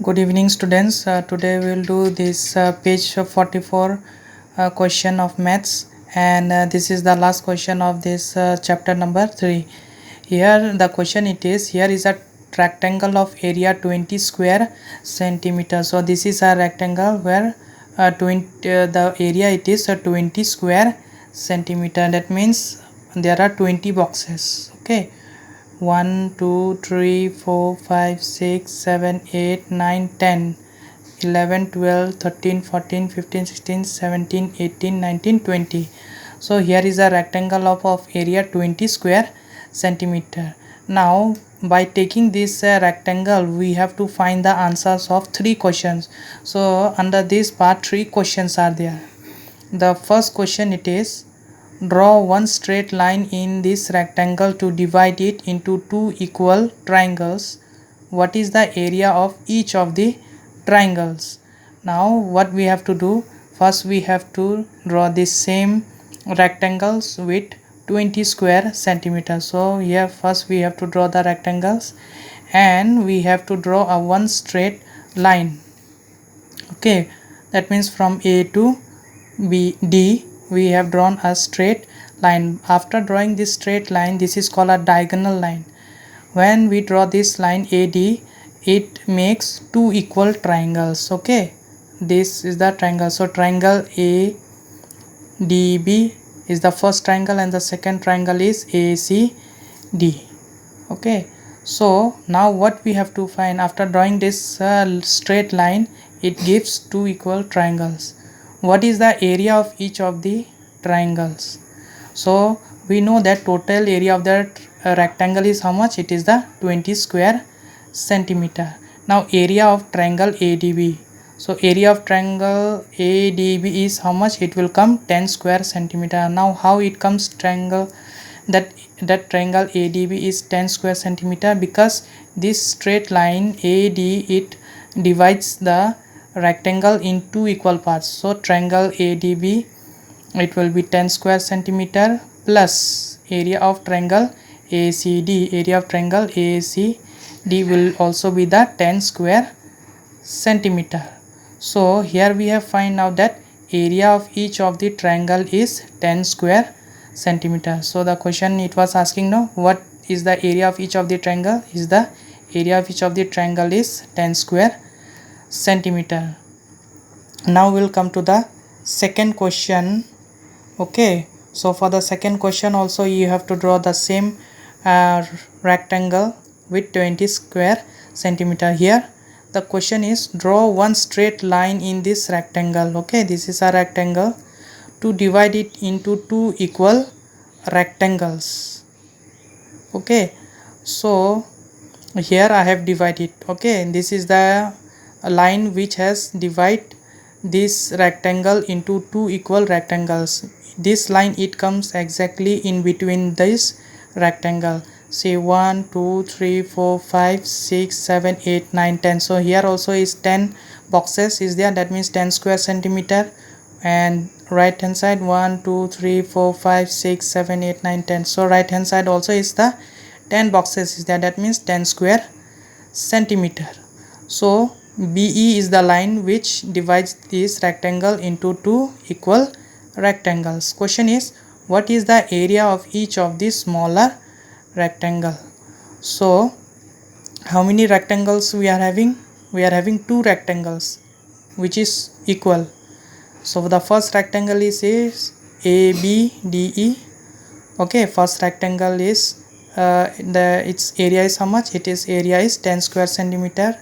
Good evening, students. Today we will do this page 44 question of maths, and this is the last question of this chapter number 3. Here the question it is, here is a rectangle of area 20 square centimeter. So this is a rectangle where the area it is 20 square centimeter. That means there are 20 boxes. Okay. 1 2 3 4 5 6 7 8 9 10 11 12 13 14 15 16 17 18 19 20. So here is a rectangle of area 20 square centimeter. Now by taking this rectangle we have to find the answers of 3 questions. So under this part 3 questions are there. The first question it is, draw one straight line in this rectangle to divide it into two equal triangles. What is the area of each of the triangles? Now what we have to do, first we have to draw the same rectangles with 20 square centimeters. So here first we have to draw the rectangles and we have to draw a one straight line. Okay, that means from A to D we have drawn a straight line. After drawing this straight line, this is called a diagonal line. When we draw this line AD, it makes two equal triangles. Okay, this is the triangle. So triangle ADB is the first triangle and the second triangle is ACD. Okay, so now what we have to find after drawing this straight line, it gives two equal triangles. What is the area of each of the triangles? So we know that total area of the rectangle is how much? It is the 20 square centimeter. Now area of triangle ADB. So area of triangle ADB is how much? It will come 10 square centimeter. Now how it comes triangle that triangle ADB is 10 square centimeter? Because this straight line AD, it divides the rectangle in two equal parts. So triangle ADB, it will be 10 square centimeter plus area of triangle ACD. Area of triangle ACD will also be the 10 square centimeter. So here we have find out that area of each of the triangle is 10 square centimeter. So the question it was asking, no, what is the area of each of the triangle? Is the area of each of the triangle is 10 square centimeter. Now we'll come to the second question. Okay, so for the second question also you have to draw the same rectangle with 20 square centimeter. Here the question is, draw one straight line in this rectangle. Okay, this is a rectangle, to divide it into two equal rectangles. Okay, so here I have divided. Okay, this is the line which has divide this rectangle into two equal rectangles. This line it comes exactly in between this rectangle. Say 1 2 3 4 5 6 7 8 9 10. So here also is 10 boxes is there. That means 10 square centimeter. And right hand side 1 2 3 4 5 6 7 8 9 10. So right hand side also is the 10 boxes is there. That means 10 square centimeter. So BE is the line which divides this rectangle into two equal rectangles. Question is, what is the area of each of the smaller rectangle? So how many rectangles we are having? We are having two rectangles which is equal. So the first rectangle is ABDE. Okay, first rectangle is its area is how much? It is area is 10 square centimeter.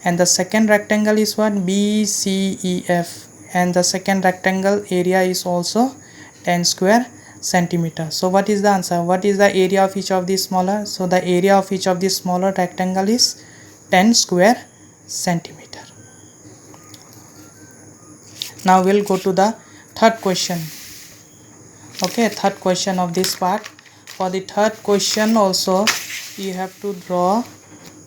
And the second rectangle is what? BCEF, and the second rectangle area is also 10 square centimeter. So what is the answer? What is the area of each of these smaller? So the area of each of these smaller rectangle is 10 square centimeter. Now we'll go to the third question. Okay, third question of this part. For the third question also you have to draw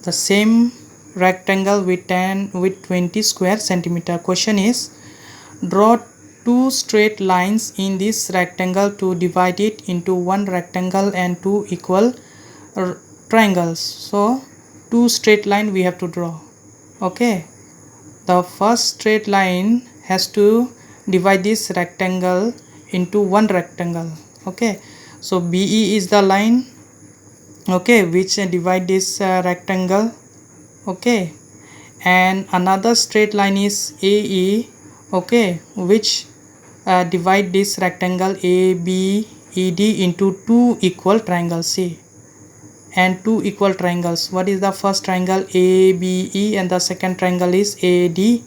the same rectangle with 20 square centimeter. Question is, draw two straight lines in this rectangle to divide it into one rectangle and two equal triangles. So two straight line we have to draw. Okay, the first straight line has to divide this rectangle into one rectangle. Okay, so BE is the line, okay, which divide this rectangle. Okay, and another straight line is AE, okay, which divide this rectangle ABED into two equal triangles. See, and two equal triangles. What is the first triangle? ABE, and the second triangle is ADE.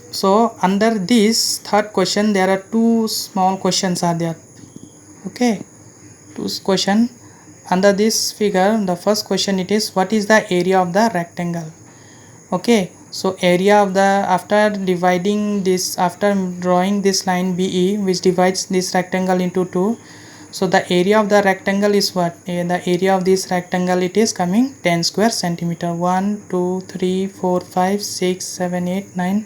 So under this third question there are two small questions are there. Okay, two question under this figure. The first question it is, what is the area of the rectangle? Okay, so area of the, after dividing this, after drawing this line BE which divides this rectangle into two, so the area of the rectangle is what? The area of this rectangle, it is coming 10 square centimeter. 1 2 3 4 5 6 7 8 9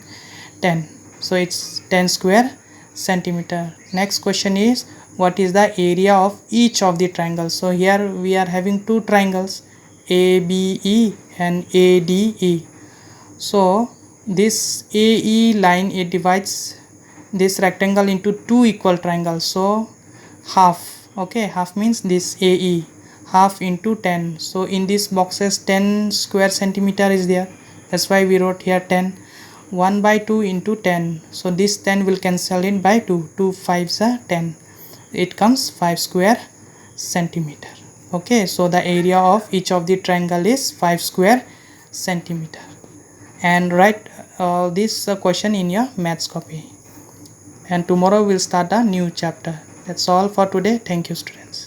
10. So it's 10 square centimeter. Next question is, what is the area of each of the triangles? So here we are having two triangles, ABE and ADE. So this AE line, it divides this rectangle into two equal triangles. So half, okay, half means this AE, half into 10. So in these boxes 10 square centimeter is there, that's why we wrote here 10. 1 by 2 into 10, so this 10 will cancel in by 2, 2 5s are 10, it comes 5 square centimeter. Okay, so the area of each of the triangle is 5 square centimeter. And write this question in your maths copy, and tomorrow we'll start a new chapter. That's all for today. Thank you, students.